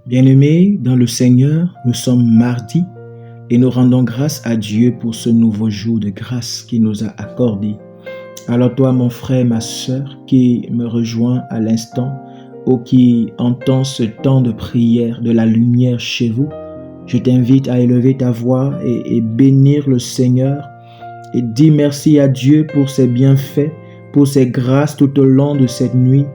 Bien-aimés dans le Seigneur, nous sommes mardi et nous rendons grâce à Dieu pour ce nouveau jour de grâce qu'il nous a accordé. Alors toi, mon frère, ma sœur, qui me rejoint à l'instant ou qui entend ce temps de prière, de la lumière chez vous, je t'invite à élever ta voix et bénir le Seigneur et dire merci à Dieu pour ses bienfaits, pour ses grâces tout au long de cette nuit.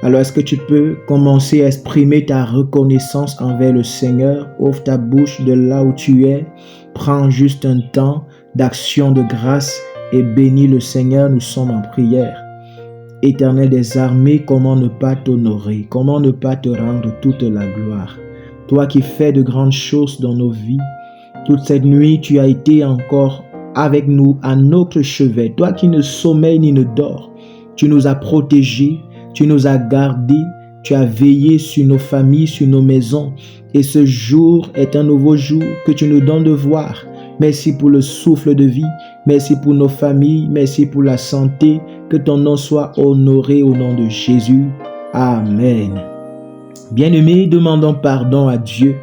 Alors, est-ce que tu peux commencer à exprimer ta reconnaissance envers le Seigneur? Ouvre ta bouche de là où tu es. Prends juste un temps d'action de grâce et bénis le Seigneur. Nous sommes en prière. Éternel des armées, comment ne pas t'honorer? Comment ne pas te rendre toute la gloire? Toi qui fais de grandes choses dans nos vies, toute cette nuit, tu as été encore avec nous à notre chevet. Toi qui ne sommeilles ni ne dors, tu nous as protégés. Tu nous as gardés, tu as veillé sur nos familles, sur nos maisons. Et ce jour est un nouveau jour que tu nous donnes de voir. Merci pour le souffle de vie. Merci pour nos familles. Merci pour la santé. Que ton nom soit honoré au nom de Jésus. Amen. Bien-aimés, demandons pardon à Dieu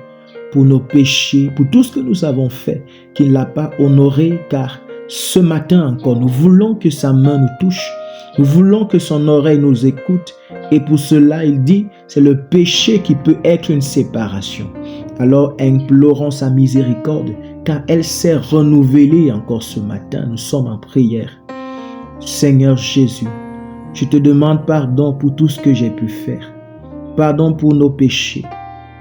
pour nos péchés, pour tout ce que nous avons fait, qu'il ne l'a pas honoré, car ce matin encore, nous voulons que sa main nous touche. Nous voulons que son oreille nous écoute et pour cela, il dit, c'est le péché qui peut être une séparation. Alors, implorons sa miséricorde, car elle s'est renouvelée encore ce matin. Nous sommes en prière. Seigneur Jésus, je te demande pardon pour tout ce que j'ai pu faire. Pardon pour nos péchés,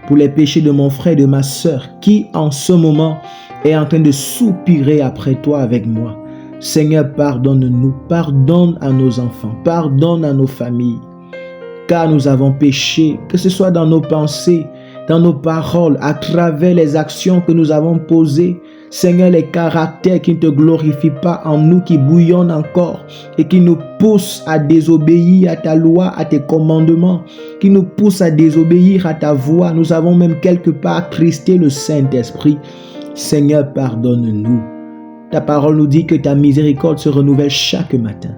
pour les péchés de mon frère et de ma sœur, qui en ce moment est en train de soupirer après toi avec moi. Seigneur, pardonne-nous, pardonne à nos enfants, pardonne à nos familles, car nous avons péché, que ce soit dans nos pensées, dans nos paroles, à travers les actions que nous avons posées. Seigneur, les caractères qui ne te glorifient pas en nous, qui bouillonnent encore et qui nous poussent à désobéir à ta loi, à tes commandements, qui nous poussent à désobéir à ta voix. Nous avons même quelque part attristé le Saint-Esprit. Seigneur, pardonne-nous. Ta parole nous dit que ta miséricorde se renouvelle chaque matin.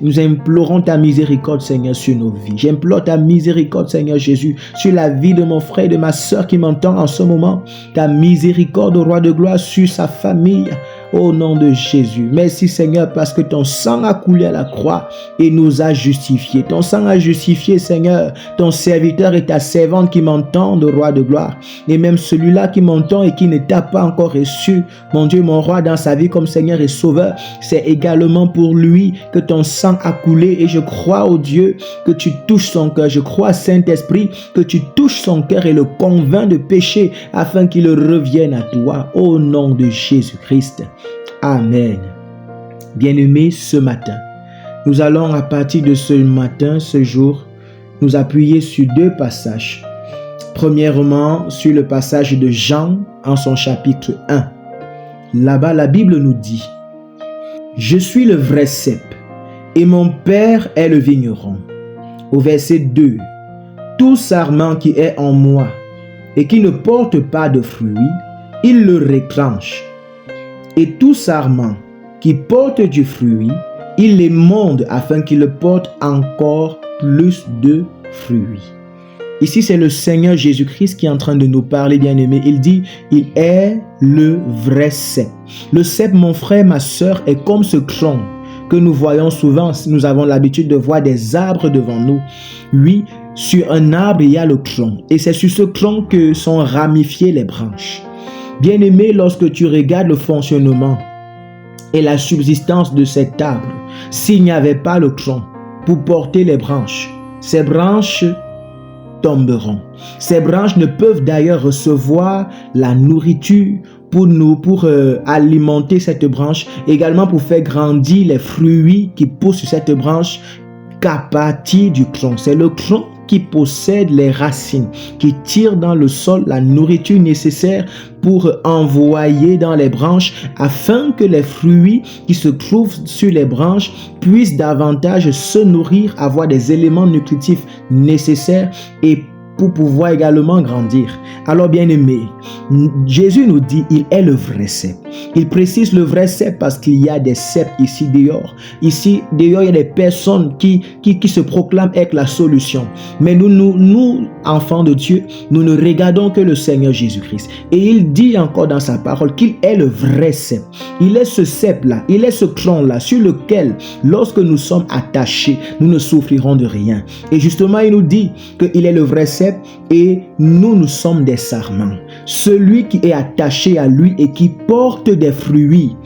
Nous implorons ta miséricorde, Seigneur, sur nos vies. J'implore ta miséricorde, Seigneur Jésus, sur la vie de mon frère et de ma sœur qui m'entend en ce moment. Ta miséricorde, au roi de gloire, sur sa famille. Au nom de Jésus. Merci Seigneur parce que ton sang a coulé à la croix et nous a justifiés. Ton sang a justifié Seigneur, ton serviteur et ta servante qui m'entendent, roi de gloire. Et même celui-là qui m'entend et qui ne t'a pas encore reçu, mon Dieu, mon roi, dans sa vie comme Seigneur et Sauveur, c'est également pour lui que ton sang a coulé et je crois au Dieu que tu touches son cœur. Je crois Saint-Esprit que tu touches son cœur et le convaincs de péché afin qu'il revienne à toi au nom de Jésus-Christ. Amen. Bien-aimés, ce matin, nous allons à partir de ce matin, ce jour, nous appuyer sur deux passages. Premièrement, sur le passage de Jean en son chapitre 1. Là-bas, la Bible nous dit « Je suis le vrai cep et mon Père est le vigneron. » Au verset 2, « Tout sarment qui est en moi et qui ne porte pas de fruits, il le retranche. Et tout sarment qui porte du fruit, il l'émonde afin qu'il porte encore plus de fruits. » Ici, c'est le Seigneur Jésus-Christ qui est en train de nous parler, bien-aimés. Il dit, il est le vrai cep. Le cep, mon frère, ma sœur, est comme ce tronc que nous voyons souvent. Nous avons l'habitude de voir des arbres devant nous. Oui, sur un arbre, il y a le tronc. Et c'est sur ce tronc que sont ramifiées les branches. Bien-aimé, lorsque tu regardes le fonctionnement et la subsistance de cet arbre, s'il n'y avait pas le tronc pour porter les branches, ces branches tomberont. Ces branches ne peuvent d'ailleurs recevoir la nourriture pour alimenter cette branche, également pour faire grandir les fruits qui poussent sur cette branche qu'à partir du tronc. C'est le tronc qui possède les racines, qui tirent dans le sol la nourriture nécessaire pour envoyer dans les branches afin que les fruits qui se trouvent sur les branches puissent davantage se nourrir, avoir des éléments nutritifs nécessaires et pour pouvoir également grandir. Alors bien-aimé, Jésus nous dit, il est le vrai cep. Il précise le vrai cep parce qu'il y a des ceps ici dehors. Ici dehors, il y a des personnes qui se proclament être la solution. Mais nous, enfants de Dieu, nous ne regardons que le Seigneur Jésus-Christ. Et il dit encore dans sa parole qu'il est le vrai cep. Il est ce cep-là, il est ce tronc-là sur lequel, lorsque nous sommes attachés, nous ne souffrirons de rien. Et justement, il nous dit qu'il est le vrai cep et nous sommes des sarments. Celui qui est attaché à lui et qui porte des fruits,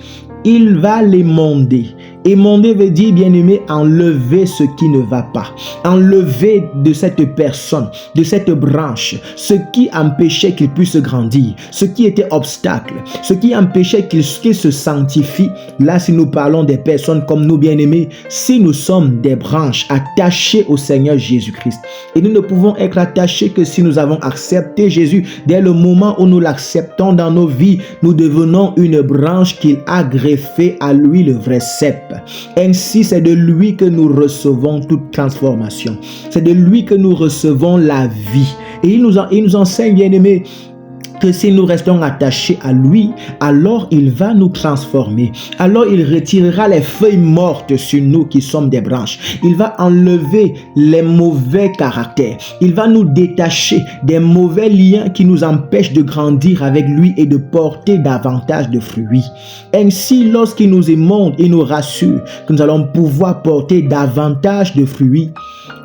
il va les monder. Émonder veut dire, bien-aimé, enlever ce qui ne va pas. Enlever de cette personne, de cette branche, ce qui empêchait qu'il puisse grandir, ce qui était obstacle, ce qui empêchait qu'il se sanctifie. Là, si nous parlons des personnes comme nous, bien-aimés, si nous sommes des branches attachées au Seigneur Jésus-Christ, et nous ne pouvons être attachés que si nous avons accepté Jésus. Dès le moment où nous l'acceptons dans nos vies, nous devenons une branche qu'il a greffée à lui, le vrai cep. Ainsi, c'est de lui que nous recevons toute transformation. C'est de lui que nous recevons la vie. Et il nous enseigne, bien-aimés, que si nous restons attachés à lui, alors il va nous transformer. Alors il retirera les feuilles mortes sur nous qui sommes des branches. Il va enlever les mauvais caractères. Il va nous détacher des mauvais liens qui nous empêchent de grandir avec lui et de porter davantage de fruits. Ainsi, lorsqu'il nous émonde, il nous rassure que nous allons pouvoir porter davantage de fruits.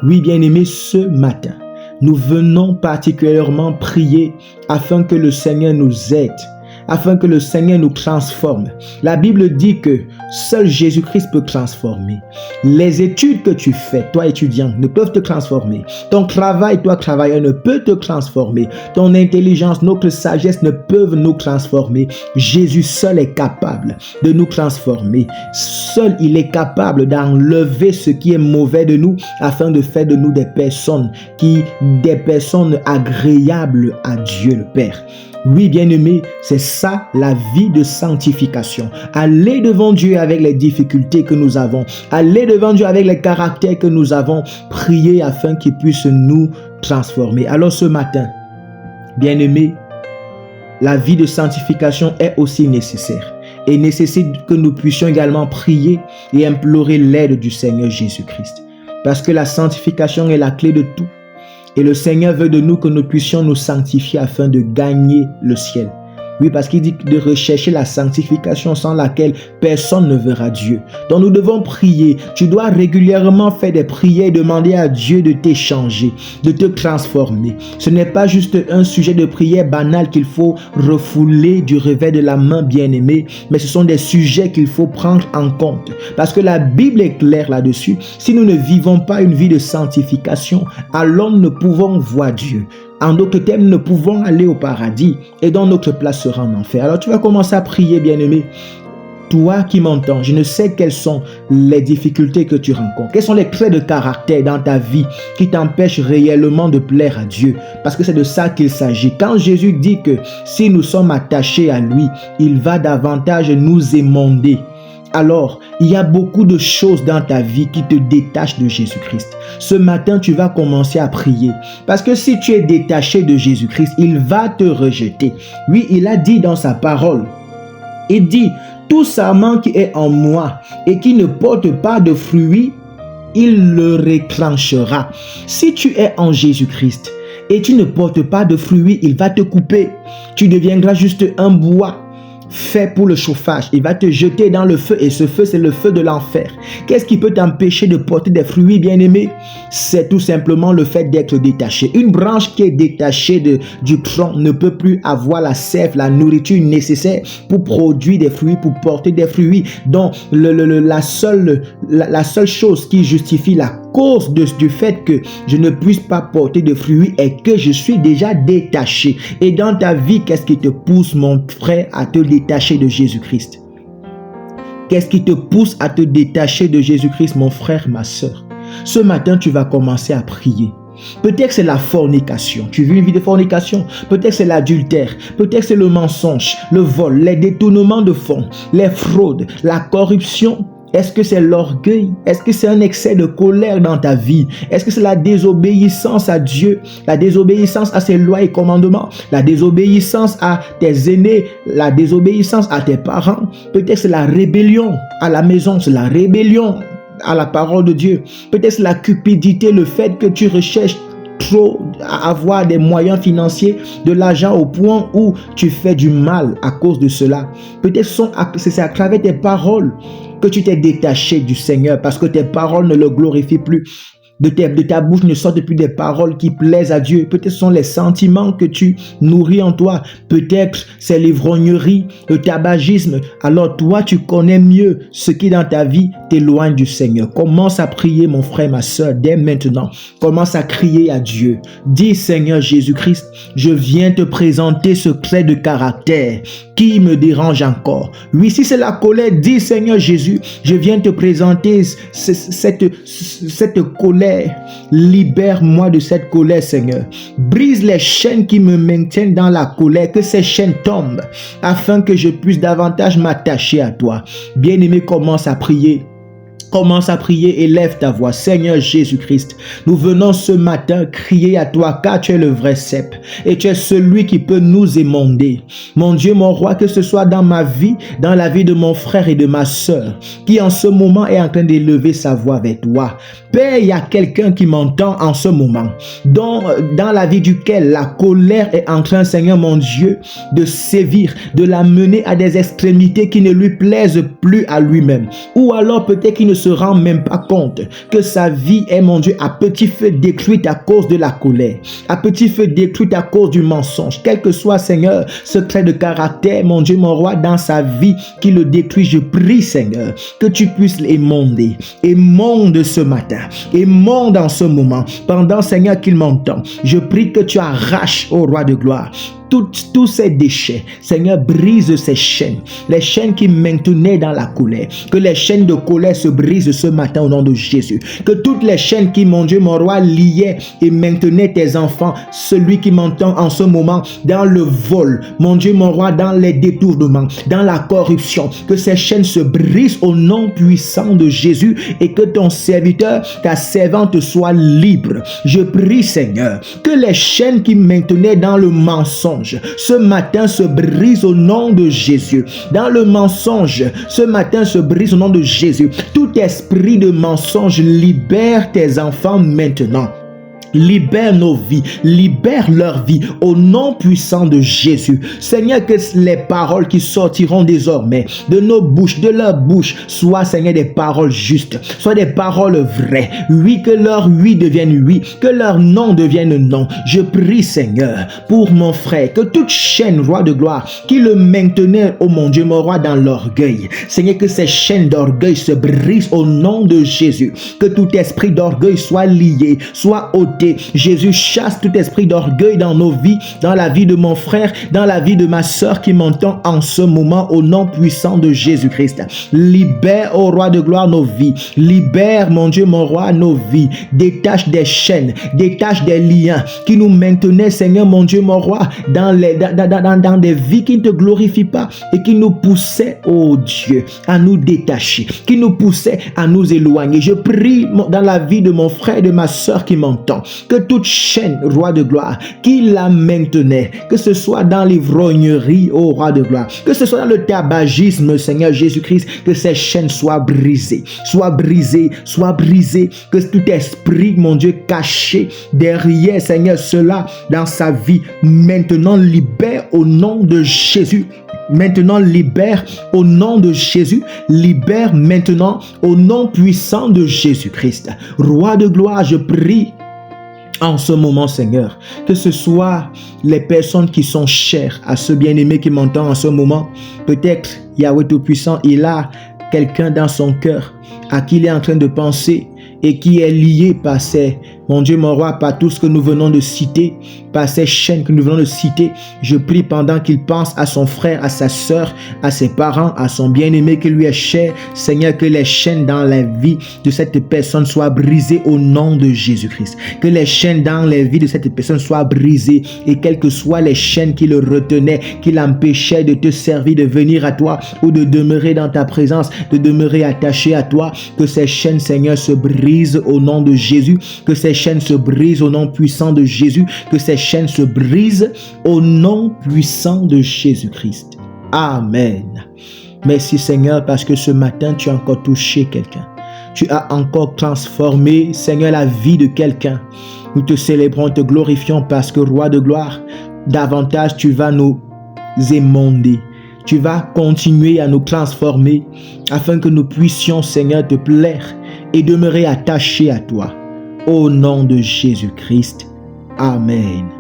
Oui, bien-aimés, ce matin, nous venons particulièrement prier afin que le Seigneur nous aide, afin que le Seigneur nous transforme. La Bible dit que seul Jésus-Christ peut transformer. Les études que tu fais, toi étudiant, ne peuvent te transformer. Ton travail, toi travailleur, ne peut te transformer. Ton intelligence, notre sagesse ne peuvent nous transformer. Jésus seul est capable de nous transformer. Seul il est capable d'enlever ce qui est mauvais de nous afin de faire de nous des personnes agréables à Dieu le Père. Oui, bien-aimé, c'est ça la vie de sanctification. Aller devant Dieu avec les difficultés que nous avons. Aller devant Dieu avec les caractères que nous avons. Prier afin qu'il puisse nous transformer. Alors ce matin, bien-aimé, la vie de sanctification est aussi nécessaire. Et nécessite que nous puissions également prier et implorer l'aide du Seigneur Jésus-Christ. Parce que la sanctification est la clé de tout. Et le Seigneur veut de nous que nous puissions nous sanctifier afin de gagner le ciel. Oui, parce qu'il dit de rechercher la sanctification sans laquelle personne ne verra Dieu. Donc nous devons prier. Tu dois régulièrement faire des prières et demander à Dieu de t'échanger, de te transformer. Ce n'est pas juste un sujet de prière banal qu'il faut refouler du revers de la main, bien-aimé, mais ce sont des sujets qu'il faut prendre en compte. Parce que la Bible est claire là-dessus. Si nous ne vivons pas une vie de sanctification, alors nous ne pouvons voir Dieu. En d'autres termes, nous ne pouvons aller au paradis et donc notre place sera en enfer. Alors tu vas commencer à prier, bien-aimé. Toi qui m'entends, je ne sais quelles sont les difficultés que tu rencontres. Quels sont les traits de caractère dans ta vie qui t'empêchent réellement de plaire à Dieu? Parce que c'est de ça qu'il s'agit. Quand Jésus dit que si nous sommes attachés à lui, il va davantage nous émonder. Alors, il y a beaucoup de choses dans ta vie qui te détachent de Jésus-Christ. Ce matin, tu vas commencer à prier. Parce que si tu es détaché de Jésus-Christ, il va te rejeter. Oui, il a dit dans sa parole, il dit, tout sarment qui est en moi et qui ne porte pas de fruits, il le retranchera. Si tu es en Jésus-Christ et tu ne portes pas de fruits, il va te couper. Tu deviendras juste un bois fait pour le chauffage. Il va te jeter dans le feu et ce feu, c'est le feu de l'enfer. Qu'est-ce qui peut t'empêcher de porter des fruits, bien-aimés? C'est tout simplement le fait d'être détaché. Une branche qui est détachée du tronc ne peut plus avoir la sève, la nourriture nécessaire pour produire des fruits, pour porter des fruits. Donc, la seule chose qui justifie la cause du fait que je ne puisse pas porter de fruits est que je suis déjà détaché. Et dans ta vie, qu'est-ce qui te pousse, mon frère, à te détacher de Jésus-Christ? Qu'est-ce qui te pousse à te détacher de Jésus-Christ, mon frère, ma soeur? Ce matin, tu vas commencer à prier. Peut-être c'est la fornication. Tu vis une vie de fornication. Peut-être c'est l'adultère. Peut-être c'est le mensonge, le vol, les détournements de fonds, les fraudes, la corruption. Est-ce que c'est l'orgueil? Est-ce que c'est un excès de colère dans ta vie? Est-ce que c'est la désobéissance à Dieu, la désobéissance à ses lois et commandements, la désobéissance à tes aînés, la désobéissance à tes parents? Peut-être c'est la rébellion à la maison, c'est la rébellion à la parole de Dieu. Peut-être c'est la cupidité, le fait que tu recherches trop à avoir des moyens financiers, de l'argent au point où tu fais du mal à cause de cela. Peut-être c'est à travers tes paroles que tu t'es détaché du Seigneur parce que tes paroles ne le glorifient plus. De ta bouche ne sortent plus des paroles qui plaisent à Dieu. Peut-être ce sont les sentiments que tu nourris en toi. Peut-être c'est l'ivrognerie, le tabagisme. Alors toi, tu connais mieux ce qui dans ta vie t'éloigne du Seigneur. Commence à prier, mon frère, ma soeur, dès maintenant. Commence à crier à Dieu. Dis, Seigneur Jésus-Christ, je viens te présenter ce trait de caractère qui me dérange encore. Oui, si c'est la colère, dis, Seigneur Jésus, je viens te présenter cette colère. Libère-moi de cette colère, Seigneur. Brise les chaînes qui me maintiennent dans la colère, que ces chaînes tombent, afin que je puisse davantage m'attacher à toi. Bien-aimé, commence à prier. Commence à prier, élève ta voix. Seigneur Jésus-Christ, nous venons ce matin crier à toi car tu es le vrai cep et tu es celui qui peut nous émonder. Mon Dieu, mon roi, que ce soit dans ma vie, dans la vie de mon frère et de ma soeur qui en ce moment est en train d'élever sa voix avec toi. Père, il y a quelqu'un qui m'entend en ce moment, dans la vie duquel la colère est en train, Seigneur mon Dieu, de sévir, de la mener à des extrémités qui ne lui plaisent plus à lui-même. Ou alors peut-être qu'il ne se rend même pas compte que sa vie est, mon Dieu, à petit feu détruite à cause de la colère, à petit feu détruite à cause du mensonge. Quel que soit, Seigneur, ce trait de caractère, mon Dieu, mon roi, dans sa vie qui le détruit, je prie, Seigneur, que tu puisses l'émonder. Émonde ce matin, émonde en ce moment, pendant, Seigneur, qu'il m'entend. Je prie que tu arraches, au roi de gloire, tous ces déchets. Seigneur, brise ces chaînes, les chaînes qui maintenaient dans la colère. Que les chaînes de colère se brisent ce matin au nom de Jésus. Que toutes les chaînes qui, mon Dieu, mon roi, liaient et maintenaient tes enfants, celui qui m'entend en ce moment, dans le vol, mon Dieu, mon roi, dans les détournements, dans la corruption, que ces chaînes se brisent au nom puissant de Jésus et que ton serviteur, ta servante soit libre. Je prie, Seigneur, que les chaînes qui maintenaient dans le mensonge, ce matin se brise au nom de Jésus. Dans le mensonge, ce matin se brise au nom de Jésus. Tout esprit de mensonge, libère tes enfants maintenant. Libère nos vies, libère leur vie au nom puissant de Jésus. Seigneur, que les paroles qui sortiront désormais de nos bouches, de leur bouche, soient, Seigneur, des paroles justes, soient des paroles vraies. Oui, que leur oui devienne oui, que leur non devienne non. Je prie, Seigneur, pour mon frère, que toute chaîne, roi de gloire, qui le maintenait, oh mon Dieu, mon roi, dans l'orgueil, Seigneur, que ces chaînes d'orgueil se brisent au nom de Jésus. Que tout esprit d'orgueil soit lié, soit ôté. Jésus, chasse tout esprit d'orgueil dans nos vies, dans la vie de mon frère, dans la vie de ma soeur qui m'entend en ce moment au nom puissant de Jésus-Christ. Libère, ô roi de gloire, nos vies. Libère, mon Dieu, mon roi, nos vies. Détache des chaînes, détache des liens qui nous maintenaient, Seigneur, mon Dieu, mon roi, dans des vies qui ne te glorifient pas et qui nous poussaient, ô Dieu, à nous détacher, qui nous poussaient à nous éloigner. Je prie dans la vie de mon frère et de ma soeur qui m'entend, que toute chaîne, roi de gloire, qui la maintenait, que ce soit dans l'ivrognerie, ô roi de gloire, que ce soit dans le tabagisme, Seigneur Jésus-Christ, que ces chaînes soient brisées, soient brisées, soient brisées, que tout esprit, mon Dieu, caché derrière, Seigneur, cela dans sa vie, maintenant libère au nom de Jésus. Maintenant, libère au nom de Jésus. Libère maintenant au nom puissant de Jésus-Christ. Roi de gloire, je prie en ce moment, Seigneur, que ce soit les personnes qui sont chères à ce bien-aimé qui m'entend en ce moment. Peut-être, Yahweh Tout-Puissant, il a quelqu'un dans son cœur à qui il est en train de penser et qui est lié par ses Mon Dieu, mon roi, par tout ce que nous venons de citer, par ces chaînes que nous venons de citer, je prie pendant qu'il pense à son frère, à sa sœur, à ses parents, à son bien-aimé qui lui est cher. Seigneur, que les chaînes dans la vie de cette personne soient brisées au nom de Jésus-Christ. Que les chaînes dans la vie de cette personne soient brisées et quelles que soient les chaînes qui le retenaient, qui l'empêchaient de te servir, de venir à toi ou de demeurer dans ta présence, de demeurer attaché à toi, que ces chaînes, Seigneur, se brisent au nom de Jésus, que ces chaînes se brisent au nom puissant de Jésus, que ces chaînes se brisent au nom puissant de Jésus-Christ. Amen. Merci Seigneur parce que ce matin tu as encore touché quelqu'un. Tu as encore transformé, Seigneur, la vie de quelqu'un. Nous te célébrons, te glorifions parce que Roi de gloire, davantage tu vas nous émonder. Tu vas continuer à nous transformer afin que nous puissions, Seigneur, te plaire et demeurer attachés à toi. Au nom de Jésus-Christ. Amen.